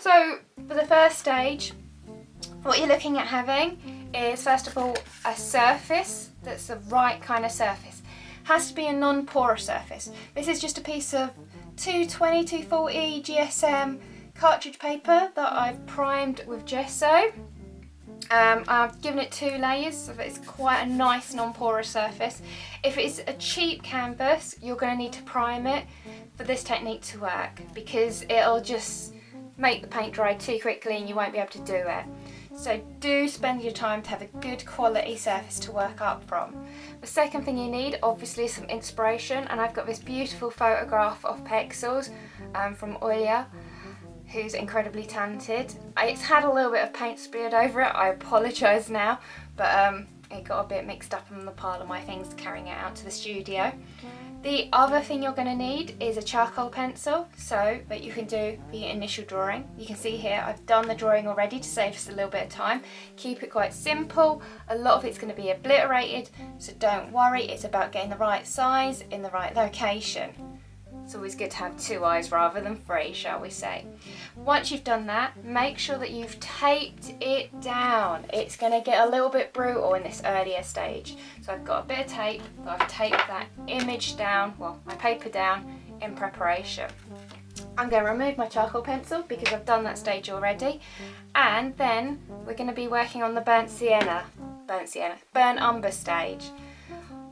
So for the first stage, what you're looking at having is, first of all, a surface that's the right kind of surface. Has to be a non-porous surface. This is just a piece of 220, 240 GSM cartridge paper that I've primed with gesso. I've given it 2 layers, so it's quite a nice non-porous surface. If it's a cheap canvas, you're going to need to prime it for this technique to work, because it'll just make the paint dry too quickly and you won't be able to do it. So do spend your time to have a good quality surface to work up from. The second thing you need, obviously, is some inspiration, and I've got this beautiful photograph of Pexels from Olia, who's incredibly talented. It's had a little bit of paint spilled over it, I apologise now, but it got a bit mixed up on the pile of my things carrying it out to the studio. The other thing you're going to need is a charcoal pencil, so that you can do the initial drawing. You can see here I've done the drawing already to save us a little bit of time. Keep it quite simple. A lot of it's going to be obliterated, so don't worry, it's about getting the right size in the right location. It's always good to have 2 eyes rather than 3, shall we say. Once you've done that, make sure that you've taped it down. It's going to get a little bit brutal in this earlier stage. So I've got a bit of tape, but I've taped that image down, well, my paper down, in preparation. I'm going to remove my charcoal pencil because I've done that stage already. And then we're going to be working on the burnt umber stage.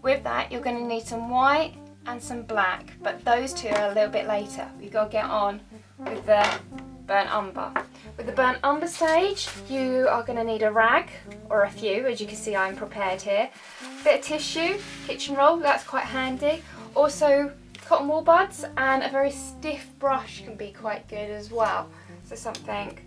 With that, you're going to need some white and some black, but those 2 are a little bit later. We've got to get on with the burnt umber. With the burnt umber stage, you are going to need a rag, or a few, as you can see I'm prepared here. A bit of tissue, kitchen roll, that's quite handy. Also cotton wool buds, and a very stiff brush can be quite good as well. So something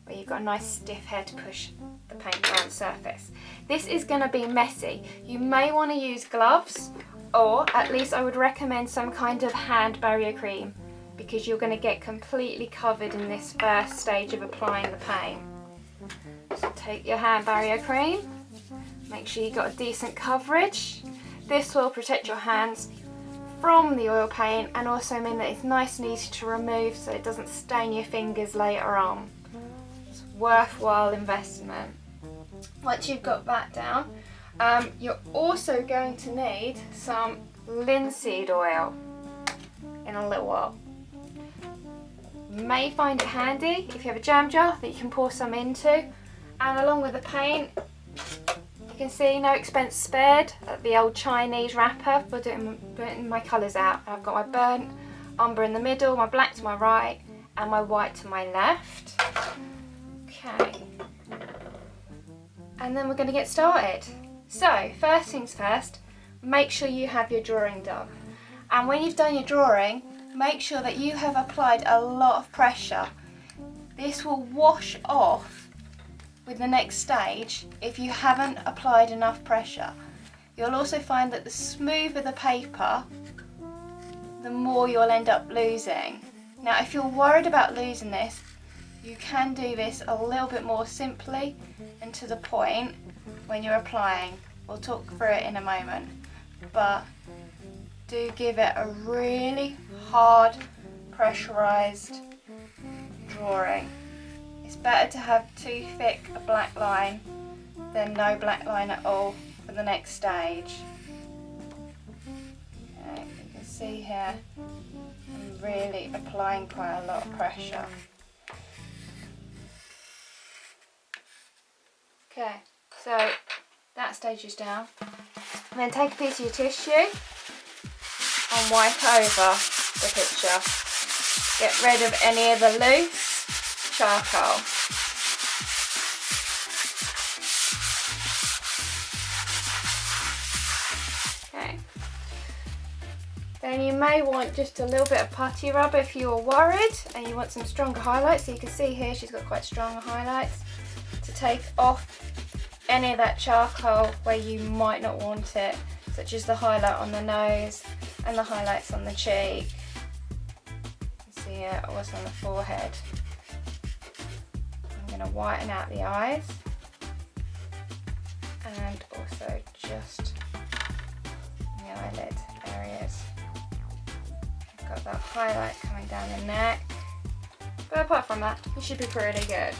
where you've got a nice stiff head to push the paint around the surface. This is going to be messy. You may want to use gloves, or at least I would recommend some kind of hand barrier cream, because you're going to get completely covered in this first stage of applying the paint. So take your hand barrier cream, make sure you've got a decent coverage. This will protect your hands from the oil paint and also mean that it's nice and easy to remove so it doesn't stain your fingers later on. It's a worthwhile investment. Once you've got that down, you're also going to need some linseed oil in a little while. You may find it handy if you have a jam jar that you can pour some into, and along with the paint, you can see no expense spared. The old Chinese wrapper for putting my colours out. I've got my burnt umber in the middle, my black to my right, and my white to my left. Okay, and then we're going to get started. So, first things first, make sure you have your drawing done. And when you've done your drawing, make sure that you have applied a lot of pressure. This will wash off with the next stage if you haven't applied enough pressure. You'll also find that the smoother the paper, the more you'll end up losing. Now, if you're worried about losing this, you can do this a little bit more simply and to the point when you're applying. We'll talk through it in a moment, but do give it a really hard pressurized drawing. It's better to have too thick a black line than no black line at all for the next stage. Okay, you can see here I'm really applying quite a lot of pressure. Okay, so that stage is down. And then take a piece of your tissue and wipe over the picture. Get rid of any of the loose charcoal. Okay. Then you may want just a little bit of putty rub if you're worried and you want some stronger highlights. So you can see here she's got quite strong highlights to take off any of that charcoal where you might not want it, such as the highlight on the nose and the highlights on the cheek. You can see it also on the forehead. I'm going to whiten out the eyes and also just the eyelid areas. I've got that highlight coming down the neck, But apart from that, it should be pretty good.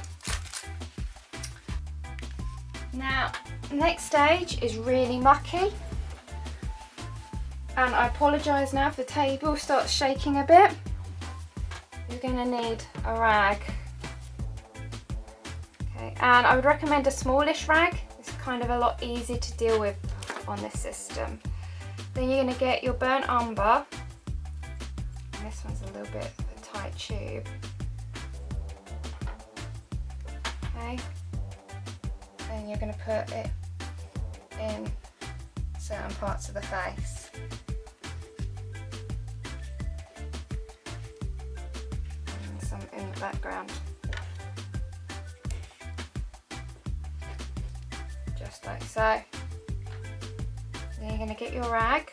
Now, next stage is really mucky. And I apologise now if the table starts shaking a bit. You're going to need a rag. Okay, and I would recommend a smallish rag. It's kind of a lot easier to deal with on this system. Then you're going to get your burnt umber. And this one's a little bit of a tight tube. Okay. And you're going to put it in certain parts of the face. And some in the background. Just like so. Then you're going to get your rag.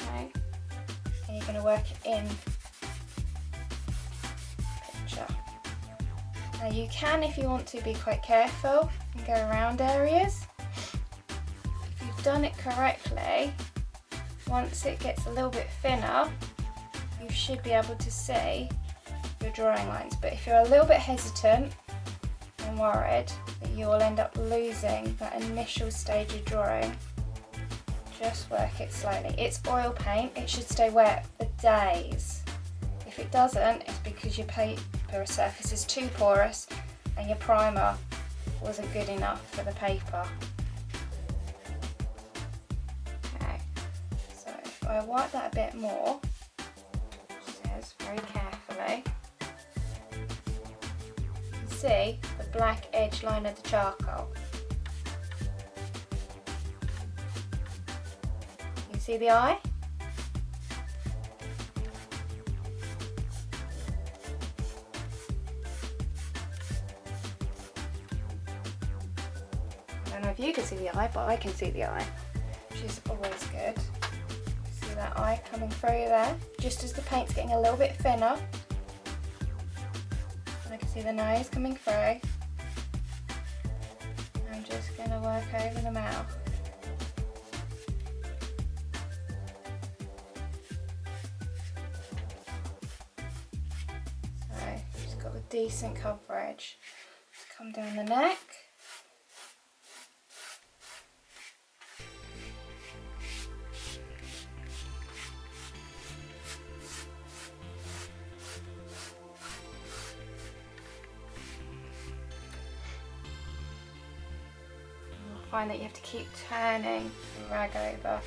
Okay. And you're going to work it in picture. Now you can, if you want to, be quite careful and go around areas. If you've done it correctly, once it gets a little bit thinner, you should be able to see your drawing lines. But if you're a little bit hesitant and worried that you will end up losing that initial stage of drawing, just work it slowly. It's oil paint, it should stay wet for days. If it doesn't, it's because your paper surface is too porous and your primer wasn't good enough for the paper. Okay, so if I wipe that a bit more, says very carefully, you can see the black edge line of the charcoal. You see the eye? I don't know if you can see the eye, but I can see the eye, which is always good. See that eye coming through there, just as the paint's getting a little bit thinner. And I can see the nose coming through. I'm just going to work over the mouth. So, just got a decent coverage. Come down the neck. Find that you have to keep turning the rag over.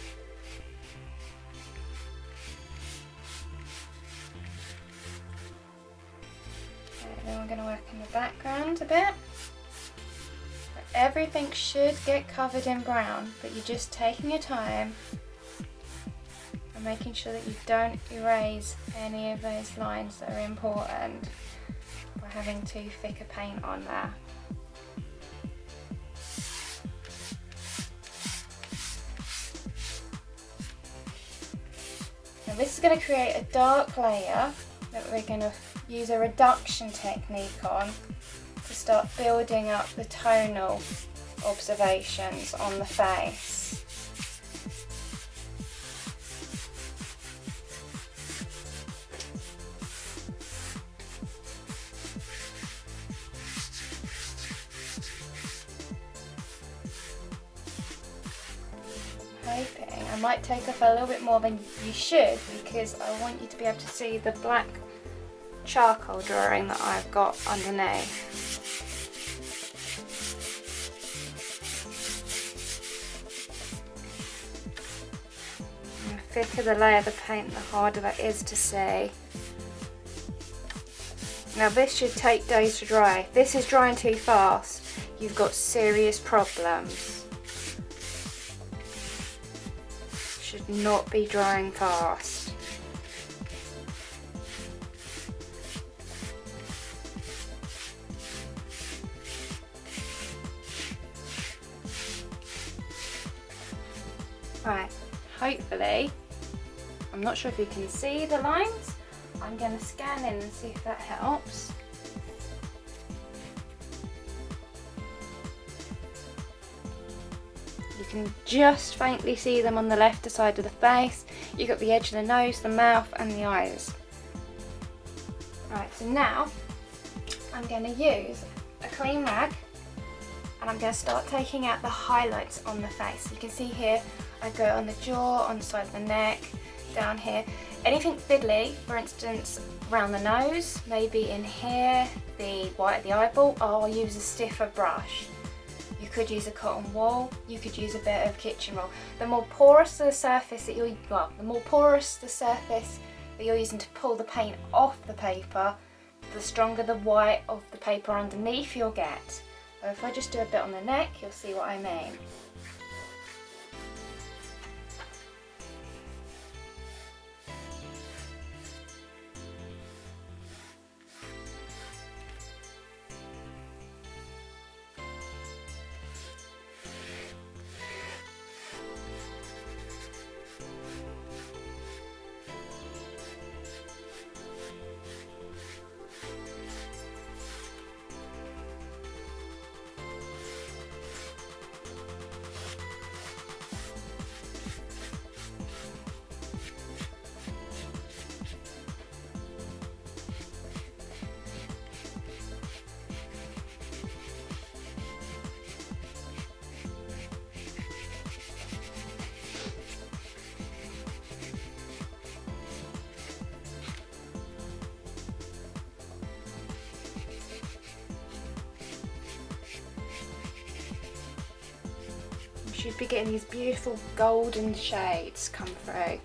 Okay, then we're going to work in the background a bit. Everything should get covered in brown, but you're just taking your time and making sure that you don't erase any of those lines that are important by having too thick a paint on there. Now this is going to create a dark layer that we're going to use a reduction technique on to start building up the tonal observations on the face. Hoping I might take off a little bit more than you should, because I want you to be able to see the black charcoal drawing that I've got underneath. And the thicker the layer of the paint, the harder that is to see. Now this should take days to dry. If this is drying too fast, you've got serious problems. Should not be drying fast. Right, hopefully, I'm not sure if you can see the lines. I'm going to scan in and see if that helps. You can just faintly see them on the left side of the face. You've got the edge of the nose, the mouth and the eyes. Right, so now I'm going to use a clean rag and I'm going to start taking out the highlights on the face. You can see here I go on the jaw, on the side of the neck, down here. Anything fiddly, for instance around the nose, maybe in here, the white of the eyeball, I'll use a stiffer brush. You could use a cotton wool, you could use a bit of kitchen roll. The more porous the surface that you're, the more porous the surface that you're using to pull the paint off the paper, the stronger the white of the paper underneath you'll get. So if I just do a bit on the neck, you'll see what I mean. You should be getting these beautiful golden shades come through.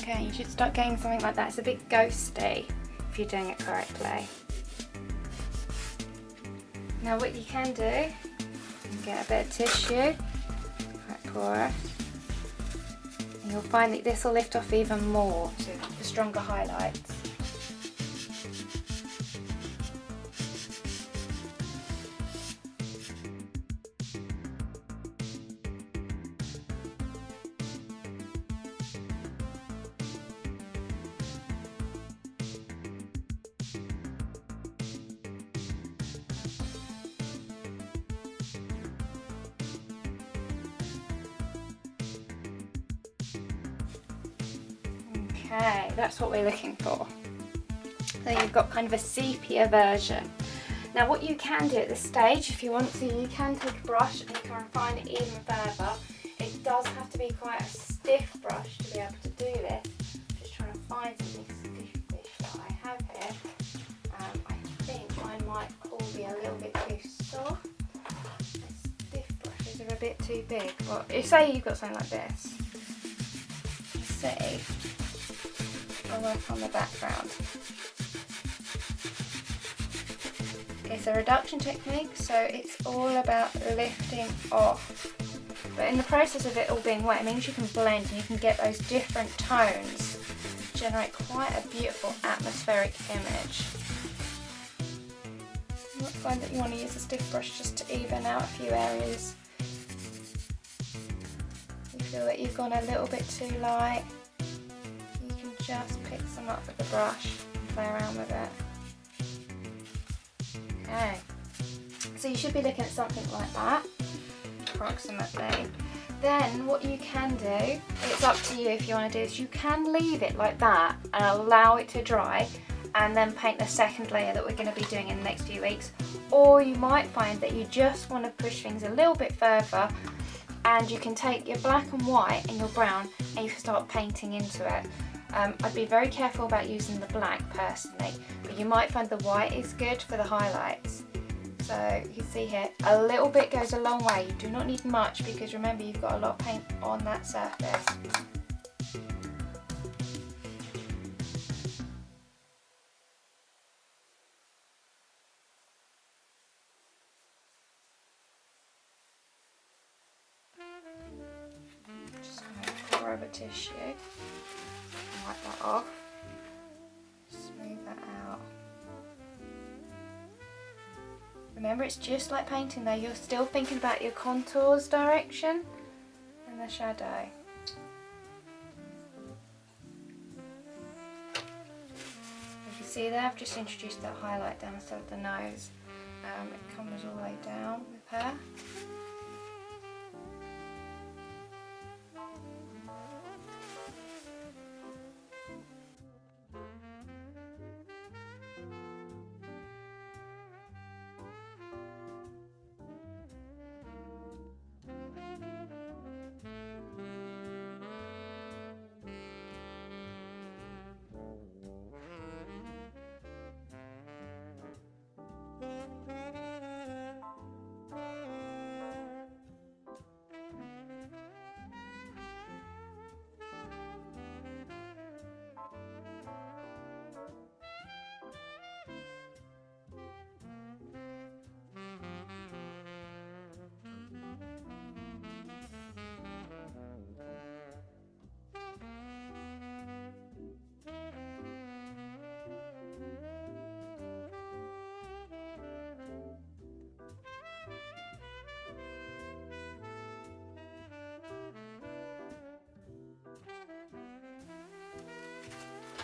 Okay, you should start getting something like that. It's a bit ghosty if you're doing it correctly. Now what you can do, you can get a bit of tissue, quite porous, and you'll find that this will lift off even more to the stronger highlights. Okay, that's what we're looking for. So you've got kind of a sepia version. Now what you can do at this stage, if you want to, you can take a brush and you can refine it even further. It does have to be quite a stiff brush to be able to do this. Just trying to find something stiffish that I have here. I think mine might all be a little bit too soft. The stiff brushes are a bit too big. Well, say you've got something like this. See. I'll work on the background. It's a reduction technique, so it's all about lifting off. But in the process of it all being wet, it means you can blend and you can get those different tones, generate quite a beautiful atmospheric image. You might find that you want to use a stiff brush just to even out a few areas. You feel that you've gone a little bit too light. Just pick some up with the brush and play around with it. Okay, so you should be looking at something like that. approximately. Then what you can do, it's up to you if you want to do this, you can leave it like that and allow it to dry and then paint the second layer that we're going to be doing in the next few weeks. Or you might find that you just want to push things a little bit further, and you can take your black and white and your brown and you can start painting into it. I'd be very careful about using the black personally, but you might find the white is good for the highlights. So you can see here, a little bit goes a long way. You do not need much because remember you've got a lot of paint on that surface. Just going to pour over tissue and wipe that off. Smooth that out. Remember, it's just like painting though, you're still thinking about your contours direction and the shadow. As you see there, I've just introduced that highlight down the side of the nose. It comes all the way down with her.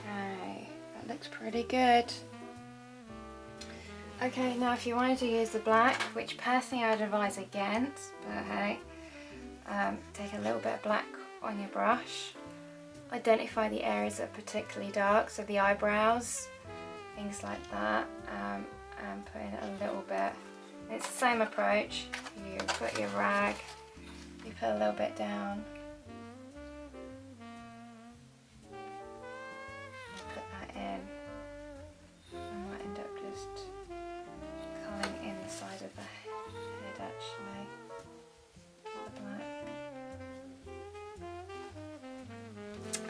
Okay, that looks pretty good. Okay, now if you wanted to use the black, which personally I would advise against, but hey, take a little bit of black on your brush. Identify the areas that are particularly dark, so the eyebrows, things like that, and put in a little bit. It's the same approach. You put your rag, you put a little bit down.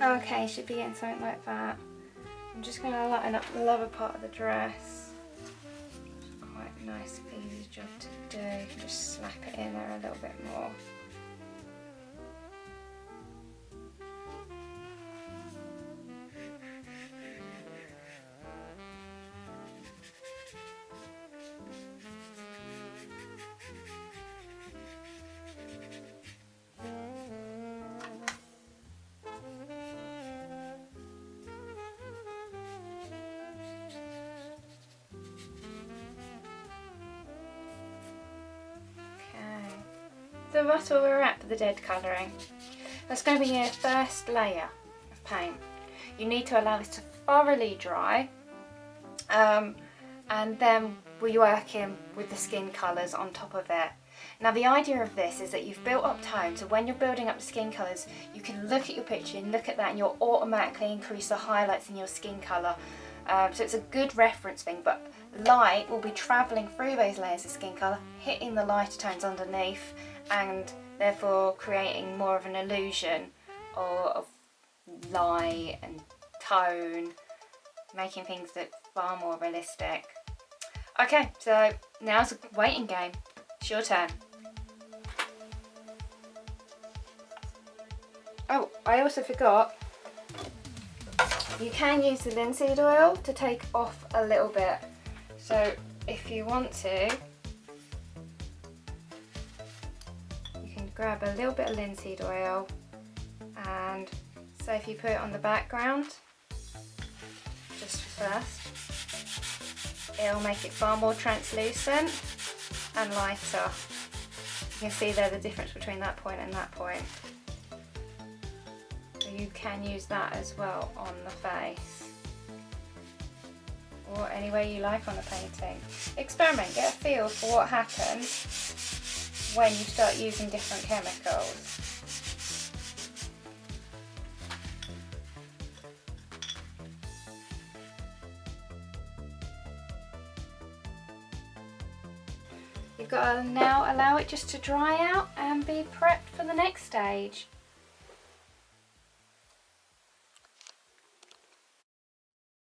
Okay, should be getting something like that. I'm just going to lighten up the lower part of the dress. It's quite a nice, easy job to do. You can just slap it in there a little bit more. So that's where we're at for the dead colouring. That's going to be your first layer of paint. You need to allow this to thoroughly dry, and then we work in with the skin colours on top of it. Now the idea of this is that you've built up tone, so when you're building up the skin colours you can look at your picture and look at that and you'll automatically increase the highlights in your skin colour. So it's a good reference thing, but light will be travelling through those layers of skin colour, hitting the lighter tones underneath, and therefore creating more of an illusion of light and tone, making things look far more realistic. Okay, so now's a waiting game. It's your turn. Oh, I also forgot, you can use the linseed oil to take off a little bit. So if you want to, you can grab a little bit of linseed oil, and so if you put it on the background, just first, it'll make it far more translucent and lighter. You can see there the difference between that point and that point. So you can use that as well on the face. Or any way you like on the painting. Experiment, get a feel for what happens when you start using different chemicals. You've got to now allow it just to dry out and be prepped for the next stage.